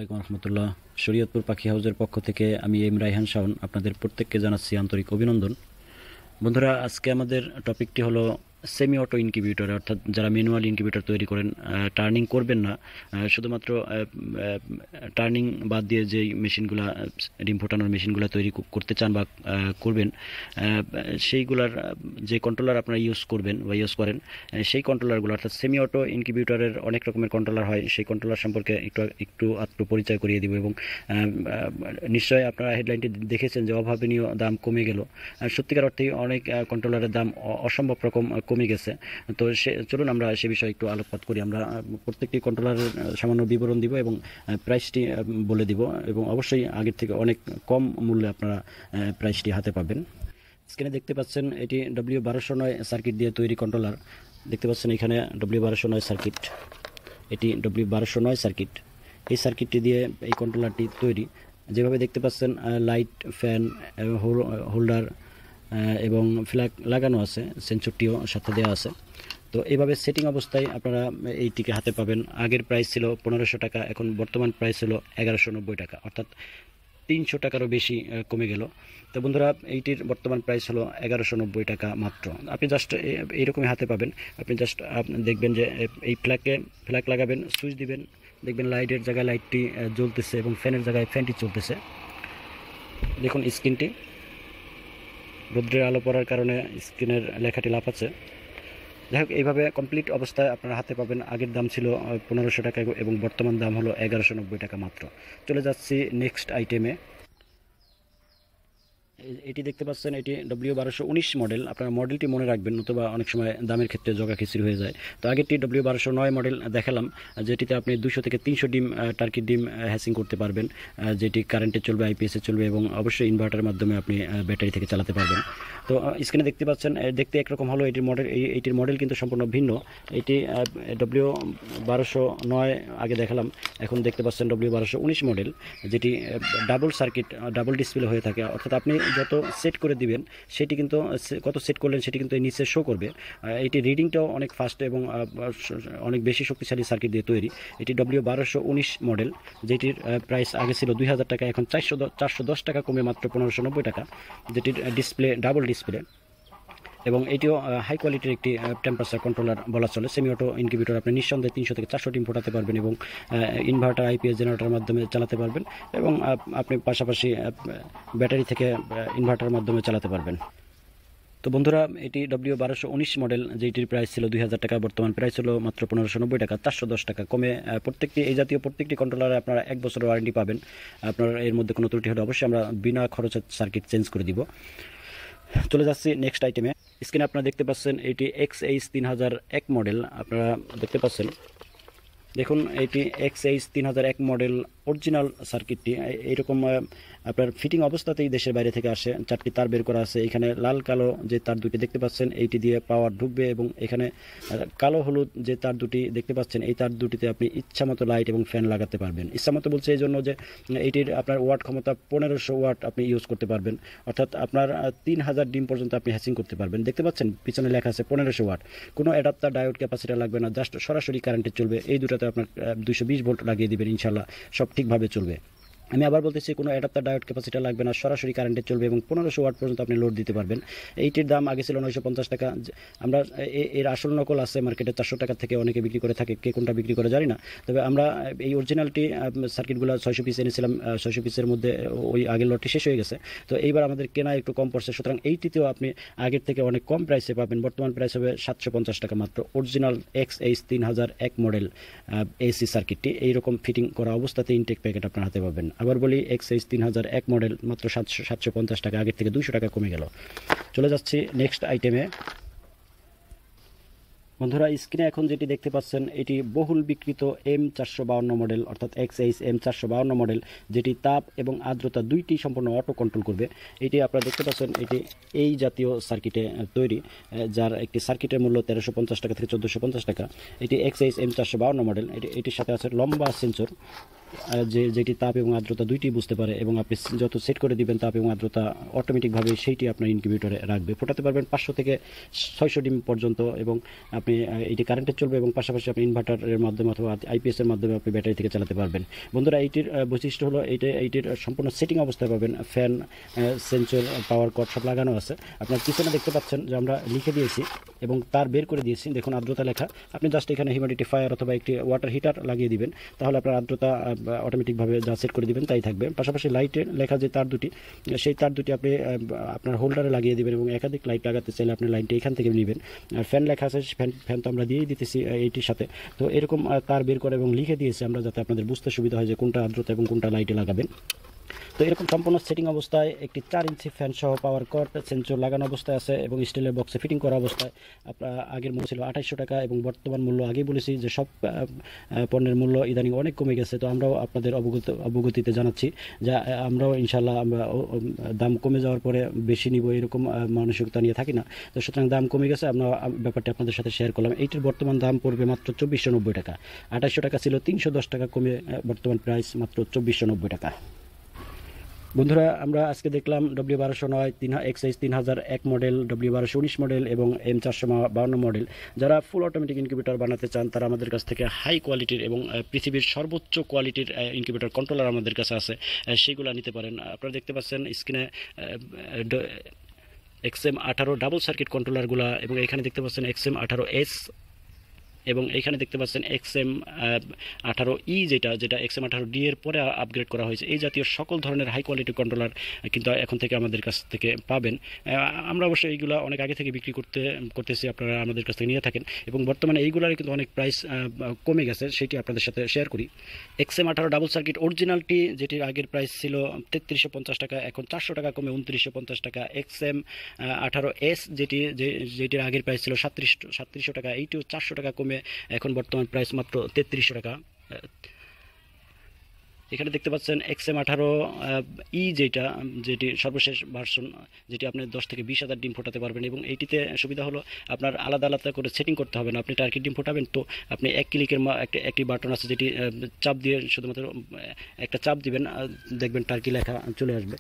আসসালামু আলাইকুম রহমতুল্লাহ। শরীয়তপুর পাখি হাউজের পক্ষ থেকে আমি এম রায়হান শাওন আপনাদের প্রত্যেককে জানাচ্ছি আন্তরিক অভিনন্দন। বন্ধুরা, আজকে আমাদের টপিকটি হলো সেমি অটো ইনকিউবেটর, অর্থাৎ যারা ম্যানুয়াল ইনকিউবেটর তৈরি করেন, টার্নিং করবেন না, শুধুমাত্র টার্নিং বাদ দিয়ে যেই মেশিনগুলো, ডিম ফোটানোর মেশিনগুলো তৈরি করতে চান বা করবেন, সেইগুলার যে কন্ট্রোলার আপনারা ইউজ করবেন বা ইউজ করেন, সেই কন্ট্রোলারগুলো অর্থাৎ সেমি অটো ইনকিউবেটরের অনেক রকমের কন্ট্রোলার হয়, সেই কন্ট্রোলার সম্পর্কে একটু পরিচয় করিয়ে দিব। এবং নিশ্চয়ই আপনারা হেডলাইনটি দেখেছেন যে অভাবনীয় দাম কমে গেল। সত্যিকার অর্থেই অনেক কন্ট্রোলারের দাম অসম্ভব রকম কমে গেছে। তো চলুন আমরা সে বিষয়ে একটু আলোকপাত করি। আমরা প্রত্যেকটি কন্ট্রোলারের সামান্য বিবরণ দিব এবং প্রাইসটি বলে দিব, এবং অবশ্যই আগের থেকে অনেক কম মূল্যে আপনারা প্রাইসটি হাতে পাবেন। স্ক্রিনে দেখতে পাচ্ছেন এটি W1209 সার্কিট দিয়ে তৈরি কন্ট্রোলার। দেখতে পাচ্ছেন এখানে W1209 সার্কিট, এটি W1209 সার্কিট। এই সার্কিটটি দিয়ে এই কন্ট্রোলারটি তৈরি। যেভাবে দেখতে পাচ্ছেন লাইট, ফ্যান, হোল্ডার এবং ফ্ল্যাগ লাগানো আছে, সেন্সরটিও সাথে দেওয়া আছে। তো এইভাবে সেটিং অবস্থায় আপনারা এইটিকে হাতে পাবেন। আগের প্রাইস ছিল 1500 টাকা, এখন বর্তমান প্রাইস হলো 1190 টাকা, অর্থাৎ 300 টাকারও বেশি কমে গেল। তো বন্ধুরা, এইটির বর্তমান প্রাইস হলো 1190 টাকা মাত্র। আপনি জাস্ট এইরকমই হাতে পাবেন। আপনি জাস্ট দেখবেন যে এই ফ্ল্যাগ লাগাবেন, সুইচ দিবেন, দেখবেন লাইটের জায়গায় লাইটটি জ্বলতেছে এবং ফ্যানের জায়গায় ফ্যানটি চলতেছে। দেখুন স্ক্রিনটি, রৌদ্রের আলো পড়ার কারণে স্ক্রিনের লেখাটি লাফাচ্ছে। যাই হোক, এইভাবে কমপ্লিট অবস্থায় আপনারা হাতে পাবেন। আগের দাম ছিল 1500 টাকা এবং বর্তমান দাম হলো 1190 টাকা মাত্র। চলে যাচ্ছি নেক্সট আইটেমে। এটি দেখতে পাচ্ছেন, এটি W1219 মডেল। আপনারা মডেলটি মনে রাখবেন, নতুবা অনেক সময় দামের ক্ষেত্রে জগা খিচুড়ি হয়ে যায়। তো আগেরটি W1209 মডেল দেখালাম, যেটিতে আপনি 200 থেকে 300 ডিম টার্কির ডিম হ্যাচিং করতে পারবেন, যেটি কারেন্টে চলবে, আইপিএসে চলবে এবং অবশ্যই ইনভার্টারের মাধ্যমে আপনি ব্যাটারি থেকে চালাতে পারবেন। তো স্ক্রিনে দেখতে পাচ্ছেন, দেখতে একরকম হলো এটির মডেল। এইটির মডেল কিন্তু সম্পূর্ণ ভিন্ন। এটি W1209 আগে দেখালাম, এখন দেখতে পাচ্ছেন W1219 মডেল, যেটি ডাবল সার্কিট, ডাবল ডিসপ্লে হয়ে থাকে। অর্থাৎ আপনি যত সেট করে দিবেন, সেটি কিন্তু কত সেট করলেন সেটি কিন্তু এই নিচে শো করবে। এটি রিডিংটাও অনেক ফাস্ট এবং অনেক বেশি শক্তিশালী সার্কিট দিয়ে তৈরি। এটি W1219 মডেল, যেটির প্রাইস আগে ছিল 2000 টাকা, এখন 410 টাকা কমে মাত্র 1590 টাকা, যেটির ডিসপ্লে ডাবল ডিসপ্লে। এবং এটিও হাই কোয়ালিটির একটি টেম্পারেচার কন্ট্রোলার বলা চলে। সেমি অটো ইনকিউবেটর আপনি নিঃসন্দেহে 300 থেকে 400 ডিম ফোটাতে পারবেন এবং ইনভার্টার, আইপিএস জেনারেটরের মাধ্যমে চালাতে পারবেন, এবং আপনি পাশাপাশি ব্যাটারি থেকে ইনভার্টারের মাধ্যমে চালাতে পারবেন। তো বন্ধুরা, এটি W1219 মডেল, যেটির প্রাইস ছিল 2000 টাকা, বর্তমান প্রাইস হলো মাত্র 1590 টাকা, 410 টাকা কমে। এই জাতীয় প্রত্যেকটি কন্ট্রোলারে আপনারা 1 বছরের ওয়ারেন্টি পাবেন। আপনার এর মধ্যে কোনো ত্রুটি হলে অবশ্যই আমরা বিনা খরচে সার্কিট চেঞ্জ করে দিব। চলে যাচ্ছি নেক্সট আইটেমে। স্ক্রিনে আপনারা দেখতে পাচ্ছেন এটি XH3001 মডেল। আপনারা দেখতে পাচ্ছেন, দেখুন এটি XH3001 মডেল অরিজিনাল সার্কিটটি এইরকম আপনার ফিটিং অবস্থাতেই দেশের বাইরে থেকে আসে। 4টি তার বের করা আছে। এখানে লাল কালো যে তার দুটি দেখতে পাচ্ছেন, এইটি দিয়ে পাওয়ার ঢুকবে, এবং এখানে কালো হলুদ যে তার দুটি দেখতে পাচ্ছেন, এই তার দুটিতে আপনি ইচ্ছামতো লাইট এবং ফ্যান লাগাতে পারবেন। ইচ্ছামতো বলছে এই জন্য যে এইটির আপনার ওয়াট ক্ষমতা 1500 ওয়াট আপনি ইউজ করতে পারবেন, অর্থাৎ আপনার 3000 ডিম পর্যন্ত আপনি হ্যাচিং করতে পারবেন। দেখতে পাচ্ছেন পিছনে লেখা আছে 1500 ওয়াট। কোনো অ্যাডাপ্টার, ডায়োড, ক্যাপাসিটার লাগবে না, জাস্ট সরাসরি কারেন্টে চলবে। এই দুটাতে আপনার 220 ভোল্ট লাগিয়ে দিবেন, ইনশাল্লাহ সব ঠিকভাবে চলবে। আমি আবার বলতেছি, কোনো অ্যাডাপ্টার, ডায়োড, ক্যাপাসিটার লাগবে না, সরাসরি কারেন্টে চলবে এবং 1500 ওয়াট পর্যন্ত আপনি লোড দিতে পারবেন। এইটির দাম আগে ছিল 950 টাকা। আমরা এর আসল নকল আছে মার্কেটে 400 টাকা থেকে অনেকে বিক্রি করে থাকে, কে কোনটা বিক্রি করে জানি না। তবে আমরা এই অরিজিনালটি সার্কিটগুলো 600 পিস এনেছিলাম। 600 পিসের মধ্যে ওই আগের লটটি শেষ হয়ে গেছে। তো এইবার আমাদের কেনা একটু কম পড়ছে, সুতরাং এইটিতেও আপনি আগের থেকে অনেক কম প্রাইসে পাবেন। বর্তমান প্রাইস হবে 750 টাকা মাত্র। অরিজিনাল XH3001 মডেল এসি সার্কিটটি এইরকম ফিটিং করা অবস্থাতে ইনটেক প্যাকেট আপনার হাতে পাবেন। আবার বলি, XH3001 মডেল মাত্র 750 টাকা, আগের থেকে 200 টাকা কমে গেল। চলে যাচ্ছি নেক্সট আইটেমে। বন্ধুরা, স্ক্রিনে এখন যেটি দেখতে পাচ্ছেন, এটি বহুল বিক্রিত M452 মডেল, অর্থাৎ XH-M452 মডেল, যেটি তাপ এবং আর্দ্রতা দুইটি সম্পূর্ণ অটো কন্ট্রোল করবে। এটি আপনারা দেখতে পাচ্ছেন, এটি এই জাতীয় সার্কিটে তৈরি, যার একটি সার্কিটের মূল্য 1350 টাকা থেকে 1450 টাকা। এটি XH-M452 মডেল। এটির সাথে আছে লম্বা সেন্সর। যেটি তাপ এবং আর্দ্রতা দুইটি বুঝতে পারে, এবং আপনি যত সেট করে দিবেন তাপ এবং আর্দ্রতা অটোমেটিকভাবে সেইটি আপনার ইনকিউবেটরে রাখবে। ফোটাতে পারবেন 500 থেকে 600 ডিম পর্যন্ত, এবং আপনি এটি কারেন্টে চলবে, এবং পাশাপাশি আপনি ইনভার্টারের মাধ্যমে অথবা আইপিএস এর মাধ্যমে আপনি ব্যাটারি থেকে চালাতে পারবেন। বন্ধুরা, এইটির বৈশিষ্ট্য হলো এইটির সম্পূর্ণ সেটিং অবস্থায় পাবেন। ফ্যান, সেন্সর, পাওয়ার কর্ড সব লাগানো আছে। আপনার পিছনে দেখতে পাচ্ছেন যে আমরা লিখে দিয়েছি এবং তার বের করে দিয়েছি, দেখুন আর্দ্রতা লেখা। আপনি জাস্ট এখানে হিউমিডিফায়ার অথবা একটি ওয়াটার হিটার লাগিয়ে দিবেন, তাহলে আপনার আর্দ্রতা অটোমেটিকভাবে যা সেট করে দিবেন তাই থাকবে। পাশাপাশি লাইটের লেখা যে তার দুটি, সেই তার দুটি আপনি আপনার হোল্ডারে লাগিয়ে দিবেন, এবং একাধিক লাইট লাগাতে চাইলে আপনি লাইনটি এখান থেকে নেবেন। আর ফ্যান লেখা আছে, ফ্যান তো আমরা দিয়েই দিতেছি এইটির সাথে। তো এরকম তার বের করে এবং লিখে দিয়েছি আমরা, যাতে আপনাদের বুঝতে সুবিধা হয় যে কোনটা আর্দ্রতা এবং কোনটা লাইটে লাগাবেন। তো এরকম সম্পূর্ণ সেটিং অবস্থায় একটি 4 ইঞ্চি ফ্যান সহ পাওয়ার কর্ড, সেন্সর লাগানো অবস্থায় আছে, এবং স্টিলের বক্সে ফিটিং করা অবস্থায়। আপনার আগের মূল্য ছিল 2800 টাকা, এবং বর্তমান মূল্য আগেই বলেছি যে সব পণ্যের মূল্য ইদানিং অনেক কমে গেছে। তো আমরাও আপনাদের অবগতিতে জানাচ্ছি যে আমরাও ইনশাল্লাহ আমরা দাম কমে যাওয়ার পরে বেশি নিব এরকম মানসিকতা নিয়ে থাকি না। তো সুতরাং দাম কমে গেছে, আমরা ব্যাপারটি আপনাদের সাথে শেয়ার করলাম। এইটির বর্তমান দাম পড়বে মাত্র 2490 টাকা। 2800 টাকা ছিল, 310 টাকা কমে বর্তমান প্রাইস মাত্র 2490 টাকা। বন্ধুরা, আমরা আজকে দেখলাম W1209 XH 3001 model, W1219 model এবং M452 মডেল। যারা ফুল অটোমেটিক ইনকিউবেটর বানাতে চান তারা আমাদের কাছ থেকে হাই কোয়ালিটির এবং পৃথিবীর সর্বোচ্চ কোয়ালিটির ইনকিউবেটর কন্ট্রোলার আমাদের কাছে আছে, সেগুলো নিতে পারেন। আপনারা দেখতে পাচ্ছেন স্ক্রিনে XM18 ডাবল সার্কিট কন্ট্রোলারগুলো, এবং এখানে দেখতে পাচ্ছেন XM18S, এবং এখানে দেখতে পাচ্ছেন XM18E, যেটা XM18D এর পরে আপগ্রেড করা হয়েছে। এই জাতীয় সকল ধরনের হাই কোয়ালিটি কন্ট্রোলার কিন্তু এখন থেকে আমাদের কাছ থেকে পাবেন। আমরা অবশ্যই এইগুলো অনেক আগে থেকে বিক্রি করতেছি, আপনারা আমাদের কাছ থেকে নিয়ে থাকেন, এবং বর্তমানে এইগুলোর কিন্তু অনেক প্রাইস কমে গেছে, সেটি আপনাদের সাথে শেয়ার করি। XM18 ডাবল সার্কিট অরিজিনালটি, যেটির আগের প্রাইস ছিল 3350 টাকা, এখন 400 টাকা কমে 2950 টাকা। XM18S, যেটির আগের প্রাইস ছিল 3700 টাকা, এইটিও 400 টাকা কমে এখন বর্তমান প্রাইস মাত্র 3300 টাকা। এখানে দেখতে পাচ্ছেন XM18E, যেটি সর্বশেষ ভার্সন, যেটি আপনি 10 থেকে 20,000 ডিম ফোটাতে পারবেন। এবং এইটিতে সুবিধা হলো আপনার আলাদা আলাদা করে সেটিং করতে হবে না। আপনি টার্কি ডিম ফোটাবেন তো আপনি এক ক্লিকের একটি বাটন আছে, যেটি চাপ দিয়ে শুধুমাত্র একটা চাপ দিবেন, দেখবেন টার্কি লেখা চলে আসবে।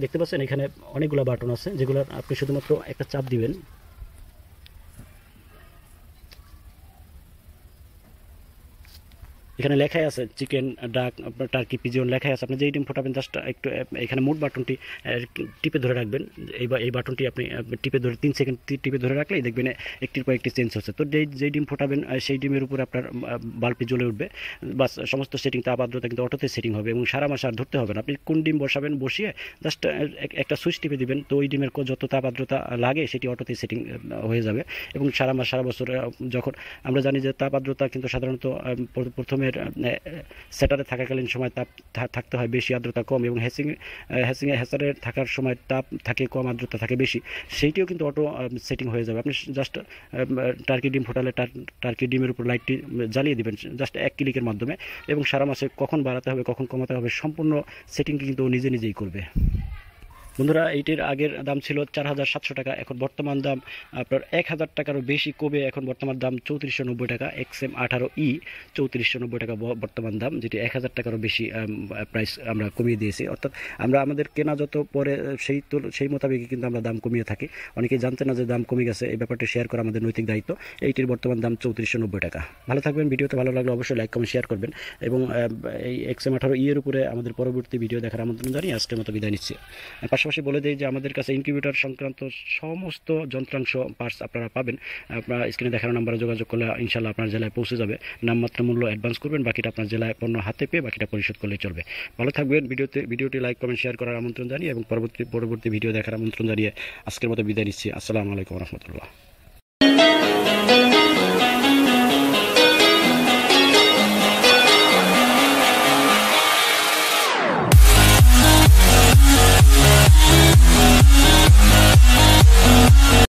দেখতে পাচ্ছেন এখানে অনেকগুলো বাটন আছে, যেগুলো আপনি শুধুমাত্র একটা চাপ দিবেন। এখানে লেখাই আছে চিকেন, ডাক, আপনার টার্কি, পিজিয়ন লেখাই আছে। আপনি যেই ডিম ফোটাবেন জাস্ট একটু এখানে মোড বাটনটি টিপে ধরে রাখবেন। এই বাটনটি আপনি টিপে ধরে 3 সেকেন্ড টিপে ধরে রাখলেই দেখবেন একটির পর একটি চেঞ্জ হচ্ছে। তো যেই ডিম ফোটাবেন সেই ডিমের উপরে আপনার বাল্বটি জ্বলে উঠবে, বাস সমস্ত সেটিং, তাপ আর্দ্রতা কিন্তু অটোতে সেটিং হবে, এবং সারা মাস আর ধরতে হবে না। আপনি কোন ডিম বসাবেন, বসিয়ে জাস্ট একটা সুইচ টিপে দিবেন, তো ওই ডিমের যত তাপ আর্দ্রতা লাগে সেটি অটোতে সেটিং হয়ে যাবে, এবং সারা মাস সারা বছর। যখন আমরা জানি যে তাপ আর্দ্রতা কিন্তু সাধারণত প্রথমে সেটারে থাকাকালীন সময় তাপ থাকতে হয় বেশি, আর্দ্রতা কম, এবং হ্যাচারে থাকার সময় তাপ থাকে কম, আর্দ্রতা থাকে বেশি, সেইটিও কিন্তু অটো সেটিং হয়ে যাবে। আপনি জাস্ট টার্কি ডিম ফোটালে টার্কি ডিমের উপর লাইটটি জ্বালিয়ে দিবেন জাস্ট এক ক্লিকের মাধ্যমে, এবং সারা মাসে কখন বাড়াতে হবে কখন কমাতে হবে সম্পূর্ণ সেটিংটি কিন্তু নিজেই করবে। বন্ধুরা, এইটির আগের দাম ছিল 4700 টাকা, এখন বর্তমান দাম আপনার 1000 টাকারও বেশি কমে এখন বর্তমান দাম 3490 টাকা। XM18E 3490 টাকা বর্তমান দাম, যেটি 1000 টাকারও বেশি প্রাইস আমরা কমিয়ে দিয়েছি। অর্থাৎ আমরা আমাদের কেনা যত পরে সেই মোতাবেকই কিন্তু আমরা দাম কমিয়ে থাকি। অনেকেই জানতে না যে দাম কমে গেছে, এই ব্যাপারটা শেয়ার করা আমাদের নৈতিক দায়িত্ব। এইটির বর্তমান দাম 3490 টাকা। ভালো থাকবেন, ভিডিওতে ভালো লাগলে অবশ্যই লাইক কমেন্ট শেয়ার করবেন, এবং এই XM18E এর উপরে আমাদের পরবর্তী ভিডিও দেখার আমন্ত্রণ জানিয়ে আজকের মতো বিদায় নিচ্ছি। পাশাপাশি বলে দেই যে আমাদের কাছে ইনকিউবেটর সংক্রান্ত সমস্ত যন্ত্রাংশ পার্টস আপনারা পাবেন। আপনারা স্ক্রিনে দেখানো নাম্বারে যোগাযোগ করলে ইনশাল্লাহ আপনার জেলায় পৌঁছে যাবে। নামমাত্র মূল্য অ্যাডভান্স করবেন, বাকিটা আপনার জেলায় পণ্য হাতে পেয়ে বাকিটা পরিশোধ করলে চলবে। ভালো থাকবেন, ভিডিওটি লাইক কমেন্ট শেয়ার করার আমন্ত্রণ জানিয়ে এবং পরবর্তী ভিডিও দেখার আমন্ত্রণ জানিয়ে আজকের মতো বিদায় নিচ্ছি। আসসালামু আলাইকুম রহমতুল্লাহ।